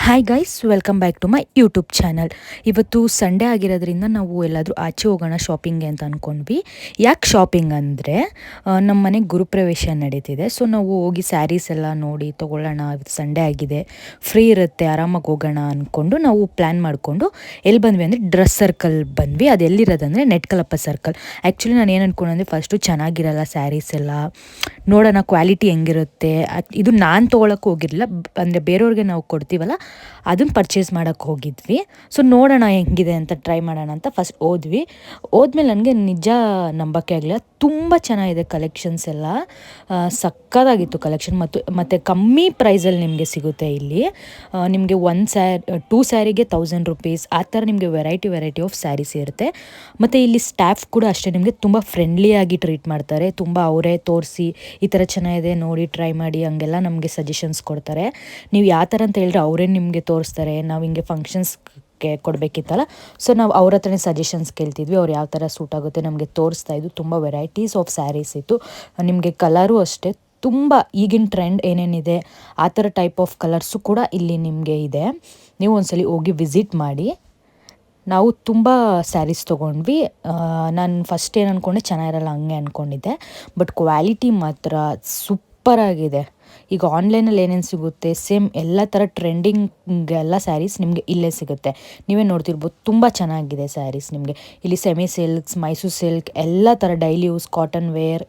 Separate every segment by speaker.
Speaker 1: Hi guys, welcome back to my YouTube channel. ಇವತ್ತು Sunday ಆಗಿರೋದ್ರಿಂದ ನಾವು ಎಲ್ಲಾದರೂ ಆಚೆ ಹೋಗೋಣ ಶಾಪಿಂಗ್ಗೆ ಅಂತ ಅಂದ್ಕೊಂಡ್ವಿ. ಯಾಕೆ ಶಾಪಿಂಗ್ ಅಂದರೆ ನಮ್ಮ ಮನೆಗೆ ಗುರುಪ್ರವೇಶ ನಡೀತಿದೆ. ಸೊ ನಾವು ಹೋಗಿ ಸ್ಯಾರೀಸ್ ಎಲ್ಲ ನೋಡಿ ತೊಗೊಳ್ಳೋಣ, ಇವತ್ತು ಸಂಡೇ ಆಗಿದೆ, ಫ್ರೀ ಇರುತ್ತೆ, ಆರಾಮಾಗಿ ಹೋಗೋಣ ಅಂದ್ಕೊಂಡು ನಾವು ಪ್ಲ್ಯಾನ್ ಮಾಡಿಕೊಂಡು ಎಲ್ಲಿ ಬಂದ್ವಿ ಅಂದರೆ ಡ್ರೆಸ್ ಸರ್ಕಲ್ ಬಂದ್ವಿ. ಅದು ಎಲ್ಲಿರೋದಂದರೆ ನೆಟ್ಕಲಪ್ಪ ಸರ್ಕಲ್. ಆ್ಯಕ್ಚುಲಿ ನಾನು ಏನು ಅಂದ್ಕೊಂಡೆ, ಫಸ್ಟು ಚೆನ್ನಾಗಿರಲ್ಲ ಸ್ಯಾರೀಸ್ ಎಲ್ಲ, ನೋಡೋಣ ಕ್ವಾಲಿಟಿ ಹೆಂಗಿರುತ್ತೆ. ಇದು ನಾನು ತೊಗೊಳಕ್ಕೆ ಹೋಗಿರಲಿಲ್ಲ, ಅಂದರೆ ಬೇರೆಯವ್ರಿಗೆ ನಾವು ಕೊಡ್ತೀವಲ್ಲ ಅದನ್ನು ಪರ್ಚೇಸ್ ಮಾಡೋಕ್ಕೆ ಹೋಗಿದ್ವಿ. ಸೊ ನೋಡೋಣ ಹೆಂಗಿದೆ ಅಂತ, ಟ್ರೈ ಮಾಡೋಣ ಅಂತ ಫಸ್ಟ್ ಹೋದ್ಮೇಲೆ ನನಗೆ ನಿಜ ನಂಬೋಕ್ಕೆ ಆಗಲಿಲ್ಲ. ತುಂಬ ಚೆನ್ನಾಗಿದೆ ಕಲೆಕ್ಷನ್ಸ್ ಎಲ್ಲ, ಸಕ್ಕತ್ತಾಗಿತ್ತು ಕಲೆಕ್ಷನ್. ಮತ್ತು ಕಮ್ಮಿ ಪ್ರೈಸಲ್ಲಿ ನಿಮಗೆ ಸಿಗುತ್ತೆ ಇಲ್ಲಿ. ನಿಮಗೆ ಟೂ ಸ್ಯಾರಿಗೆ 1000 ರುಪೀಸ್ ಆ ಥರ ನಿಮಗೆ ವೆರೈಟಿ ಆಫ್ ಸ್ಯಾರೀಸ್ ಇರುತ್ತೆ. ಮತ್ತು ಇಲ್ಲಿ ಸ್ಟಾಫ್ ಕೂಡ ಅಷ್ಟೇ ನಿಮಗೆ ತುಂಬ ಫ್ರೆಂಡ್ಲಿಯಾಗಿ ಟ್ರೀಟ್ ಮಾಡ್ತಾರೆ. ತುಂಬ ಅವರೇ ತೋರಿಸಿ ಈ ಥರ ಚೆನ್ನಾಗಿದೆ ನೋಡಿ, ಟ್ರೈ ಮಾಡಿ, ಹಂಗೆಲ್ಲ ನಮಗೆ ಸಜೆಷನ್ಸ್ ಕೊಡ್ತಾರೆ. ನೀವು ಯಾವ ಥರ ಅಂತ ಹೇಳಿದ್ರೆ ಅವರೇ ನಿಮಗೆ ತೋರಿಸ್ತಾರೆ. ನಾವು ಹಿಂಗೆ ಫಂಕ್ಷನ್ಸ್ಗೆ ಕೊಡಬೇಕಿತ್ತಲ್ಲ, ಸೊ ನಾವು ಅವ್ರ ಹತ್ರನೇ ಸಜೆಷನ್ಸ್ ಕೇಳ್ತಿದ್ವಿ. ಅವ್ರು ಯಾವ ಥರ ಸೂಟ್ ಆಗುತ್ತೆ ನಮಗೆ ತೋರಿಸ್ತಾ ಇದ್ದು. ತುಂಬ ವೆರೈಟೀಸ್ ಆಫ್ ಸ್ಯಾರೀಸ್ ಇತ್ತು. ನಿಮಗೆ ಕಲರು ಅಷ್ಟೇ ತುಂಬ ಈಗಿನ ಟ್ರೆಂಡ್ ಏನೇನಿದೆ ಆ ಥರ ಟೈಪ್ ಆಫ್ ಕಲರ್ಸು ಕೂಡ ಇಲ್ಲಿ ನಿಮಗೆ ಇದೆ. ನೀವು ಒಂದ್ಸಲಿ ಹೋಗಿ ವಿಸಿಟ್ ಮಾಡಿ. ನಾವು ತುಂಬ ಸ್ಯಾರೀಸ್ ತೊಗೊಂಡ್ವಿ. ನಾನು ಫಸ್ಟ್ ಏನು ಅಂದ್ಕೊಂಡೆ, ಚೆನ್ನಾಗಿರಲ್ಲ ಹಂಗೆ ಅಂದ್ಕೊಂಡಿದ್ದೆ, ಬಟ್ ಕ್ವಾಲಿಟಿ ಮಾತ್ರ ಸೂಪರಾಗಿದೆ. ಈಗ ಆನ್ಲೈನಲ್ಲಿ ಏನೇನು ಸಿಗುತ್ತೆ ಸೇಮ್ ಎಲ್ಲ ಥರ ಟ್ರೆಂಡಿಂಗ್ ಎಲ್ಲ ಸ್ಯಾರೀಸ್ ನಿಮಗೆ ಇಲ್ಲೇ ಸಿಗುತ್ತೆ. ನೀವೇ ನೋಡ್ತಿರ್ಬೋದು, ತುಂಬ ಚೆನ್ನಾಗಿದೆ ಸ್ಯಾರೀಸ್. ನಿಮಗೆ ಇಲ್ಲಿ ಸೆಮಿ ಸಿಲ್ಕ್ಸ್, ಮೈಸೂರು ಸಿಲ್ಕ್, ಎಲ್ಲ ಥರ ಡೈಲಿ ಯೂಸ್ ಕಾಟನ್ ವೇರ್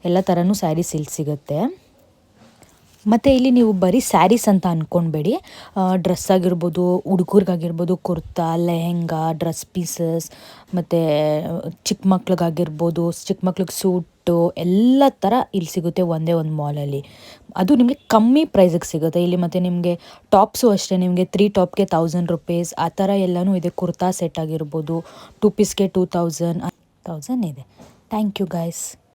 Speaker 1: ಎಲ್ಲ ಥರನೂ ಸ್ಯಾರೀಸ್ ಇಲ್ಲಿ ಸಿಗುತ್ತೆ. ಮತ್ತು ಇಲ್ಲಿ ನೀವು ಬರೀ ಸ್ಯಾರೀಸ್ ಅಂತ ಅಂದ್ಕೊಳ್ಬೇಡಿ, ಡ್ರೆಸ್ ಆಗಿರ್ಬೋದು, ಹುಡುಗರಿಗಾಗಿರ್ಬೋದು, ಕುರ್ತಾ, ಲೆಹೆಂಗಾ, ಡ್ರೆಸ್ ಪೀಸಸ್, ಮತ್ತು ಚಿಕ್ಕ ಮಕ್ಳಿಗೆ ಸೂಟು ಎಲ್ಲ ಥರ ಇಲ್ಲಿ ಸಿಗುತ್ತೆ ಒಂದೇ ಒಂದು ಮಾಲಲ್ಲಿ. ಅದು ನಿಮಗೆ ಕಮ್ಮಿ ಪ್ರೈಸಿಗೆ ಸಿಗುತ್ತೆ ಇಲ್ಲಿ. ಮತ್ತು ನಿಮಗೆ ಟಾಪ್ಸು ಅಷ್ಟೇ, ನಿಮಗೆ 3 ಟಾಪ್ಗೆ 1000 ರುಪೀಸ್ ಆ ಥರ ಎಲ್ಲನೂ ಇದೆ. ಕುರ್ತಾ ಸೆಟ್ ಆಗಿರ್ಬೋದು 2 ಪೀಸ್ಗೆ 2000 ಇದೆ. Thank you guys.